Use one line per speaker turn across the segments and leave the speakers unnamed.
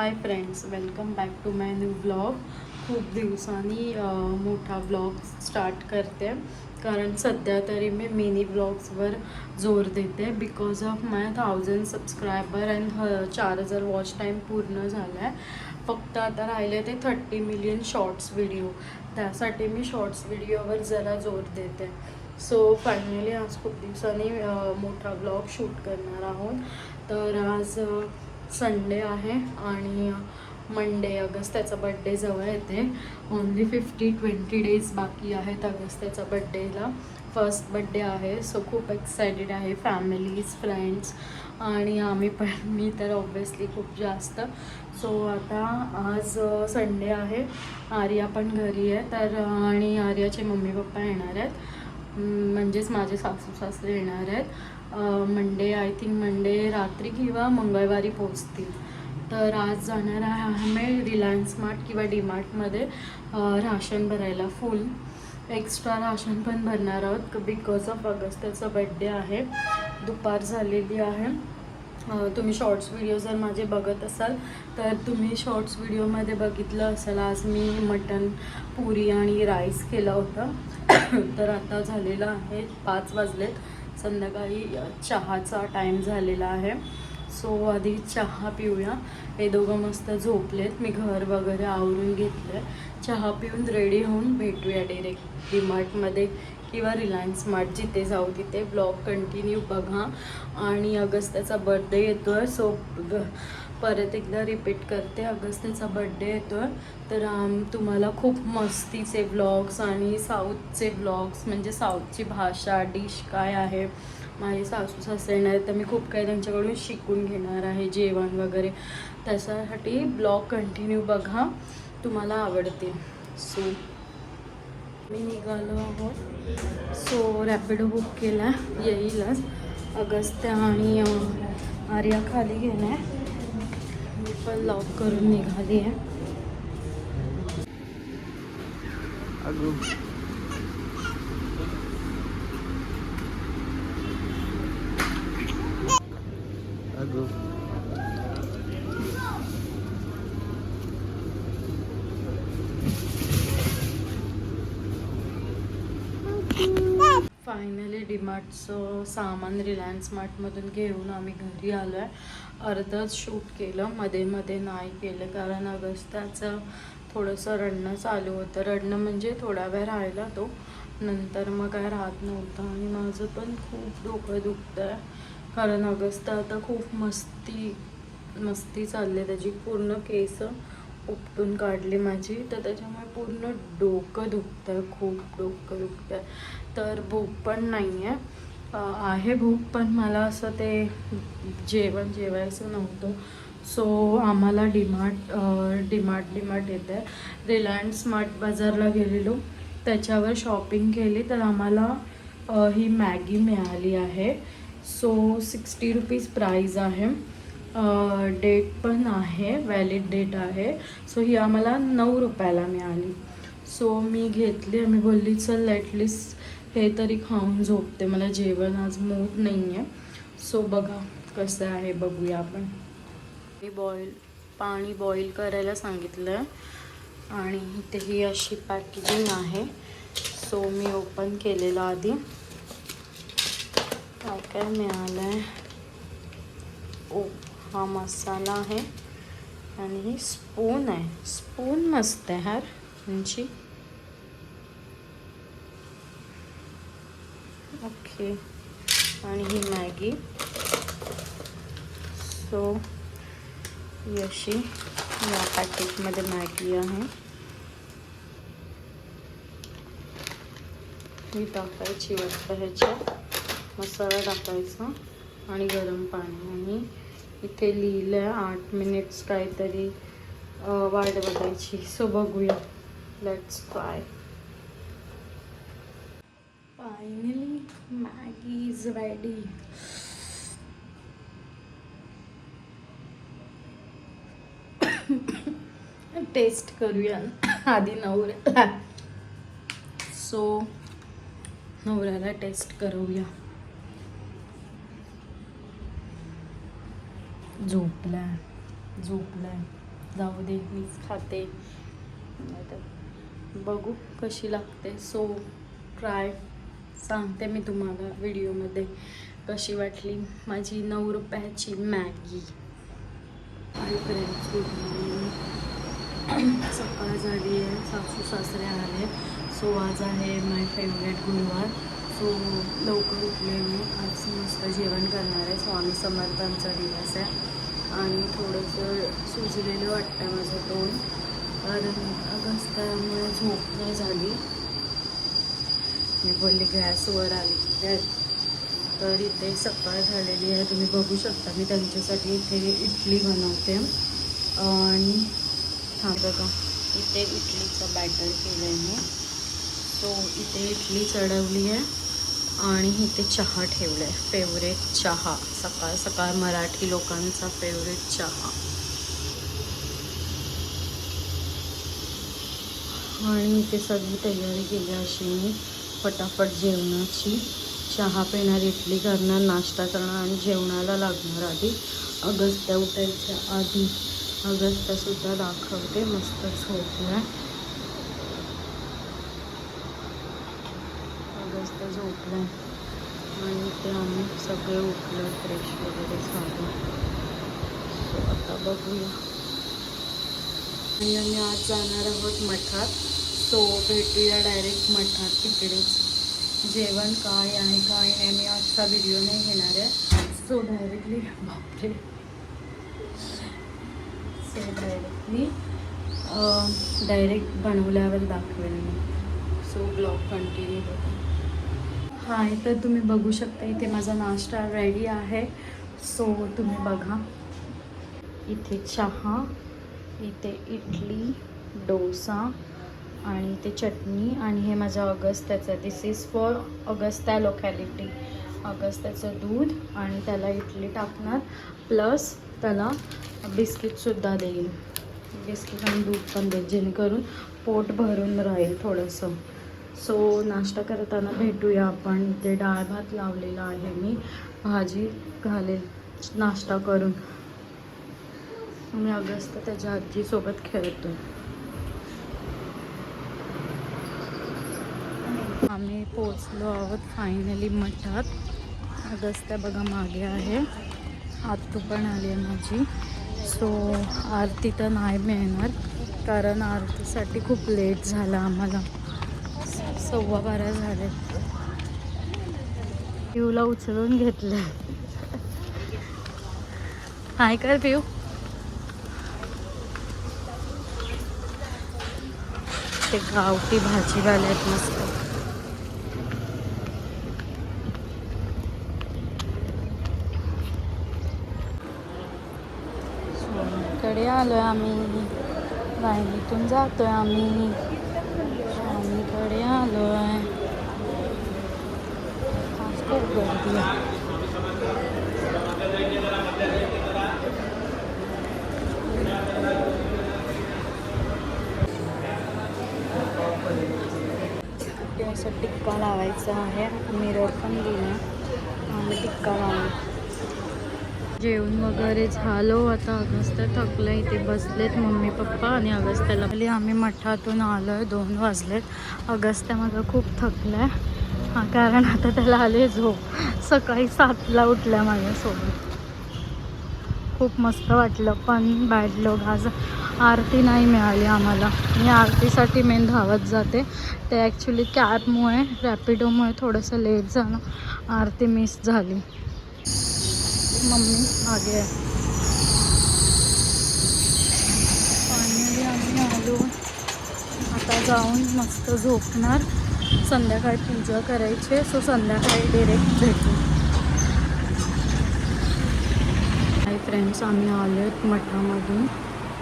High friends, welcome back to my new blog. खूप दिवसांनी मोठा ब्लॉग स्टार्ट करते, कारण सध्या तरी मी मिनी ब्लॉग्सवर जोर देते because of my 1000 subscriber and 4000 watch time पूर्ण झाला आहे. फक्त आता राहिले ते 30 मिलियन शॉर्ट्स व्हिडिओ. त्यासाठी मी शॉर्ट्स व्हिडिओवर जरा जोर देते. सो फायनली आज खूप दिवसांनी मोठा ब्लॉग शूट करणार आहोत. तर आज संडे आहे आणि मंडे अगस्त्याचा बड्डे जवळ येते. ओन्ली 50-20 डेज बाकी आहेत अगस्त्याचा बड्डेला. फर्स्ट बड्डे आहे, सो खूप एक्सायटेड आहे. फॅमिलीज, फ्रेंड्स आणि आम्ही पण, मी तर ऑब्व्हियसली खूप जास्त. सो आता आज संडे आहे, आर्या पण घरी आहे. तर आणि आर्याचे मम्मी पप्पा येणार आहेत, म्हणजेच माझे सासू सासरे येणार आहेत. मंडे, आय थिंक मंडे रात्री किंवा मंगळवारी पोचतील. तर आज जाणार आहे आम्ही रिलायन्स स्मार्ट किंवा डीमार्टमध्ये राशन भरायला. फुल एक्स्ट्रा राशन पण भरणार आहोत बिकॉज ऑफ अगस्त्याचा बड्डे आहे. दुपार झालेली आहे. तुम्ही शॉर्ट्स व्हिडिओ जर माझे बघत असाल तर तुम्ही शॉर्ट्स व्हिडिओमध्ये बघितलं असाल, आज मी मटन, पुरी आणि राईस केला होता. तर आता झालेलं आहे 5 वाजलेत, संध्याकाळी चहाचा टाईम झालेला आहे. सो आधी चहा पिऊया. हे दोघं मस्त झोपलेत, मी घर वगैरे आवरून घेतलं. चहा पिऊन रेडी होऊन भेटूया डायरेक्ट डीमार्टमध्ये किंवा रिलायन्स स्मार्ट, जिथे जाऊ तिथे. ब्लॉग कंटिन्यू बघा. आणि अगस्त्याचा बर्थडे येतो आहे, सो परत एकदा रिपीट करते, अगस्त्याचा बर्थडे येतो आहे. तर तुम्हाला खूप मस्तीचे व्लॉग्स आणि साऊथचे व्लॉग्स, म्हणजे साऊथची भाषा, डिश काय आहे, माझे सासू सासरे नाही तर मी खूप काही त्यांच्याकडून शिकून घेणार आहे, जेवण वगैरे. त्याच्यासाठी ब्लॉग कंटिन्यू बघा, तुम्हाला आवडतील. सो मी निघालो आहोत. सो रॅपिडो बुक केला, येईलच. अगस्त्या आणि आर्या खाली गेल्या, मी पण लॉक करून निघाली आहे. फायनली डीमार्टचं सामान रिलायन्स स्मार्टमधून घेऊन आम्ही घरी आलो आहे. अर्धच शूट केलं, मध्ये मध्ये नाही केलं, कारण अगस्त्याचं थोडंसं रडणं चालू होतं. रडणं म्हणजे थोडा वेळ राहिला तो, नंतर मग काय राहत नव्हतं. आणि माझं पण खूप डोकं दुखतं आहे, कारण अगस्त्या आता खूप मस्ती चालली आहे त्याची. पूर्ण केस उपटून काढली माझी, तर त्याच्यामुळे पूर्ण डोकं दुखतं आहे, खूप डोकं दुखतं आहे. तर भूक पण नाही आहे भूक, पण मला असं ते जेवायचं नव्हतं. सो आम्हाला डीमार्ट येतं आहे. रिलायन्स स्मार्ट बाजारला गेलेलो, त्याच्यावर शॉपिंग केली, तर आम्हाला ही मॅगी मिळाली आहे. सो 60 रुपीज प्राईज आहे. डेट पण आहे, व्हॅलिड डेट आहे. सो ही आम्हाला 9 रुपयाला मिळाली. सो मी घेतली. मी बोलली चल ॲटलिस्ट हे तरी खाऊन झोपते, मला जेवण आज मूड नाही आहे. सो बघा कसं आहे, बघूया आपण. पाणी बॉईल करायला सांगितलं आहे आणि इथे ही अशी पॅकेजिंग आहे. सो मी ओपन केलेलं आधी. काय मिळालं आहे, हा मसाला आहे आणि ही स्पून आहे. स्पून मस्त आहे यार यांची. ओके, आणि ही मॅगी. सो ही अशी या पॅकेटमध्ये मॅगी आहे. ही टाकायची वाटतं ह्याच्यात, मसाला टाकायचा आणि गरम पाणी. आणि इथे लिहिलं आहे 8 मिनिट्स काहीतरी वाट बघायची. सो बघूया, let's try. Finally Maggi is ready. Taste करूया आधी नवऱ्याला. सो नवऱ्याला टेस्ट करूया. झोपलाय. जाऊ दे मीच खाते, नाहीतर बघू कशी लागते. सो ट्राय सांगते मी तुम्हाला व्हिडिओमध्ये कशी वाटली माझी 9 रुपयाची Maggi. Hi friends, good morning. सकाळ झाली आहे, सासू सासरे आले. सो आज आहे माय फेवरेट गुरुवार. सो लवकर उठले मी. आज मस्त जेवण करणार आहे. स्वामी समर्थांचा दिवस आहे आणि थोडंसं सुजलेलं वाटतं माझं तोंड, कारण अगस्त्यामुळे झोप नाही झाली. मी बोलली गॅसवर आली तर इथे सकाळ झालेली आहे. तुम्ही बघू शकता मी त्यांच्यासाठी इथे इडली बनवते. आणि हां बघा, इथे इडलीचं बॅटर केलं आहे मी. सो इथे इडली चढवली आहे आणि इथे चहा ठेवला आहे. फेवरेट चहा, सकाळ सकाळ मराठी लोकांचा फेवरेट चहा. आणि इथे सगळी तयारी केली अशी मी फटाफट जेवणाची. चहा पिणार, इडली करणार, नाश्ता करणार आणि जेवणाला लागणार आधी. अगस्त्या उठायच्या आधी. अगस्त्यासुद्धा दाखवते, मस्त झोपला. अगस्त्या झोपला आणि ते आम्ही सगळे उठलो, फ्रेश वगैरे झालो. सो आता बघूया. आणि आम्ही आज जाणार आहोत मठात. सो भेटूया डायरेक्ट मठात. तिकडेच जेवण काय आहे काय नाही मी आजचा व्हिडिओ नाही घेणार आहे. सो डायरेक्टली बापरे डायरेक्ट बनवल्यावर दाखवेल मी. सो ब्लॉग कंटिन्यू होता. हाय, तर तुम्ही बघू शकता इथे माझा नाश्ता रेडी आहे. सो तुम्ही बघा, इथे चहा, इथे इडली, डोसा आणि इथे चटणी. आणि हे माझं अगस्त्याचं, दिस इज फॉर अगस्त्या लोकॅलिटी. अगस्त्याचं दूध आणि त्याला इडली टाकणार, प्लस त्याला बिस्किटसुद्धा देईल. बिस्किट आणि दूध पण देईल, जेणेकरून पोट भरून राहील थोडंसं. सो नाश्ता करताना भेटूया आपण. इथे डाळ भात लावलेला आहे मी, भाजी घालेल नाश्ता करून. मी अगस्त्या त्याच्या आजीसोबत खेळतो. आम्ही पोचलो आहोत फायनली मठात. अगस्त्या बघा मागे आहे, आत्तू पण आली आहे माझी. सो आरती तर नाही मिळणार, कारण आरतीसाठी खूप लेट झाला आम्हाला. 12:15 झाले. पिऊला उचलून घेतलं. हाय कर पिऊ. ते गावठी भाजीवाले आहेत मस्त. कडे आलोय आम्ही, वाहिनीतून जातोय आम्ही. स्वामीकडे आलोय. आज खूप गर्दी आहे. असं टिक्का लावायचा आहे. मिरर पण दिला, आम्ही टिक्का लावला. जेवण वगैरे झालो. आता अगस्त्या थकलं, इथे बसलेत मम्मी पप्पा आणि अगस्त्याला खाली. आम्ही मठातून आलो आहे, 2 वाजलेत. अगस्त्या माझा खूप थकला आहे, कारण आता त्याला आले झोप. सकाळी 7ला उठल्या माझ्यासोबत. खूप मस्त वाटलं. पण बॅड लक, आज आरती नाही मिळाली आम्हाला. मी आरतीसाठी मेन धावत जाते. ते ॲक्च्युली कॅबमुळे, रॅपिडोमुळे थोडंसं लेट झालं, आरती मिस झाली. मम्मी आगे आहे. फायनली आम्ही आलो. आता जाऊन मस्त झोपणार. संध्याकाळी पूजा करायची. सो संध्याकाळी डायरेक्ट भेटू. हाय फ्रेंड्स, आम्ही आलो आहेत मठामधून.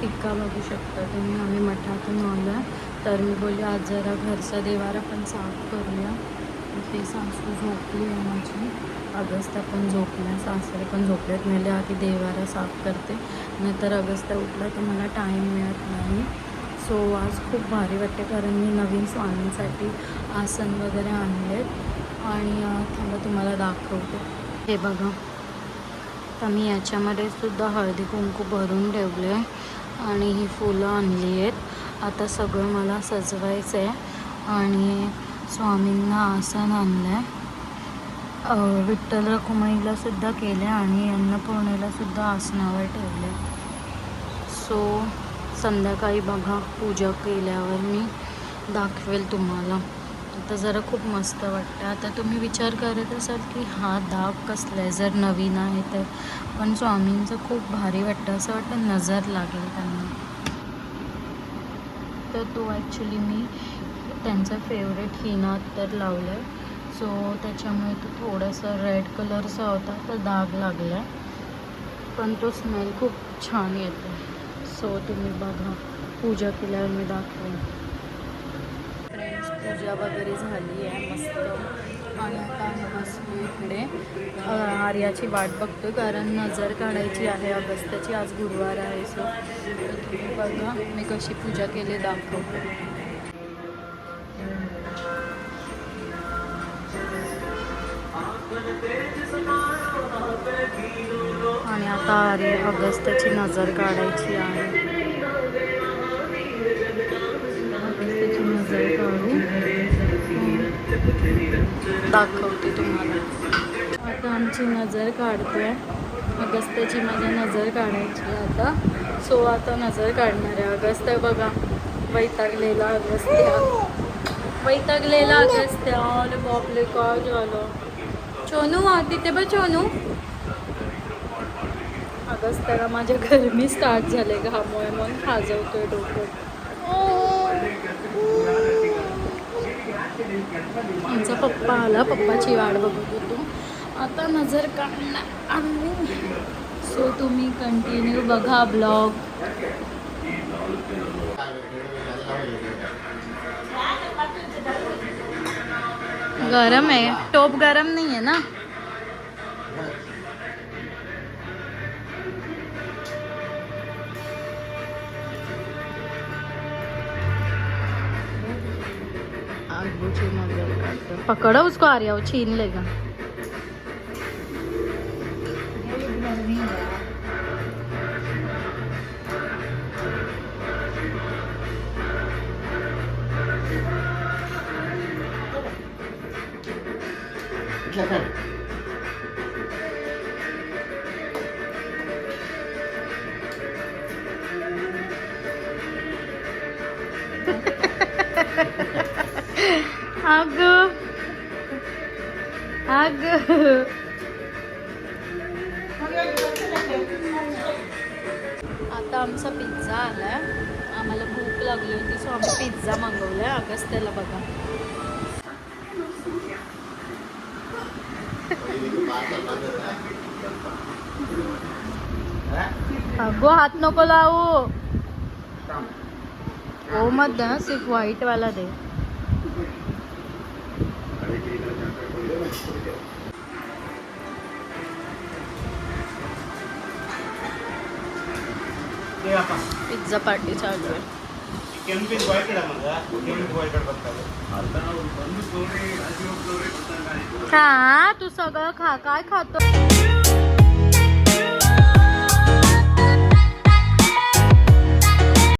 टिक्का बघू शकता तुम्ही. आम्ही मठातून आलो आहे. तर मी बोलली आज जरा घरचा देवारा पण साफ करूया. ते सासू झोपली आहे माझी, अगस्त्या पण झोपल्या, सासरे पण झोपलेत. म्हणजे आधी देवारा साफ करते, नाहीतर अगस्त्या उठला तर मला टाईम मिळत नाही. सो आज खूप भारी वाटते, कारण मी नवीन स्वामींसाठी आसन वगैरे आणलेत. आणि थांबा तुम्हाला दाखवते. हे बघा, तर मी याच्यामध्ये सुद्धा हळदी कुंकू भरून ठेवले आहे. आणि ही फुलं आणली आहेत. आता सगळं मला सजवायचं आहे. आणि स्वामींना आसन आणलं आहे, विठ्ठल रखुमाईला सुद्धा केले आणि अन्नपूर्णेला सुद्धा आसनावर ठेवले. सो संध्याकाळी बघा पूजा केल्यावर मी दाखवेल तुम्हाला. आता जरा खूप मस्त वाटतं. आता तुम्ही विचार करत असाल की हा दाग कसला आहे, जर नवीन आहे तर. पण स्वामींचं खूप भारी वाटतं, असं वाटतं नजर लागेल त्यांना. तर तो ॲक्च्युली मी त्यांचा फेवरेट हिना तर लावलं आहे. सो त्याच्यामुळे तो थोडासा रेड कलरचा होता, तर दाग लागला आहे. पण तो स्मेल खूप छान येतो. सो तुम्ही बघा, पूजा केल्यावर मी दाखवेन. फ्रेंड्स, पूजा वगैरे झाली आहे मस्त. आणि आता आम्ही बसलो इकडे, आर्याची वाट बघतो कारण नजर काढायची आहे अगस्त्याची. आज गुरुवार आहे. सो तुम्ही बघा मी कशी पूजा केली दाखवतो. आणि आता आर्य अगस्त्याची नजर काढायची आहे. अगस्त्याची नजर काढून दाखवते तुम्हाला. आता आमची नजर काढतोय. अगस्त्याची माझ्या नजर काढायची आता. सो आता नजर काढणार आहे. अगस्त्य बघा, वैतागलेला अगस्त्या, वैतागलेला अगस्त्या. अरे बापले काय झालं. चोनू तिथे बघ चोनू. अगस्त्याला माझ्या गरमी स्टार्ट झाले घामुळे, म्हणून खाजवतोय डोकं. आमचा पप्पा आला, पप्पाची वाट बघत होतो. आता नजर काढणार आम्ही. सो तुम्ही कंटिन्यू बघा ब्लॉग. गरम आहे, टोप गरम नाही आहे ना. पकड़ो उसको, आ रहा, वो छीन लेगा. अगं अगं, आता आमचा पिझ्झा आलाय. आम्हाला भूक लागली होती, सो आम्ही पिझ्झा मागवलाय. अगस्त्याला बघा. अगो हात नको लावू. वो मत दे ना, सिर्फ व्हाइट वाला दे. पिझ्झा पार्टी चालू आहे. खा तू सगळं खा. काय खातो.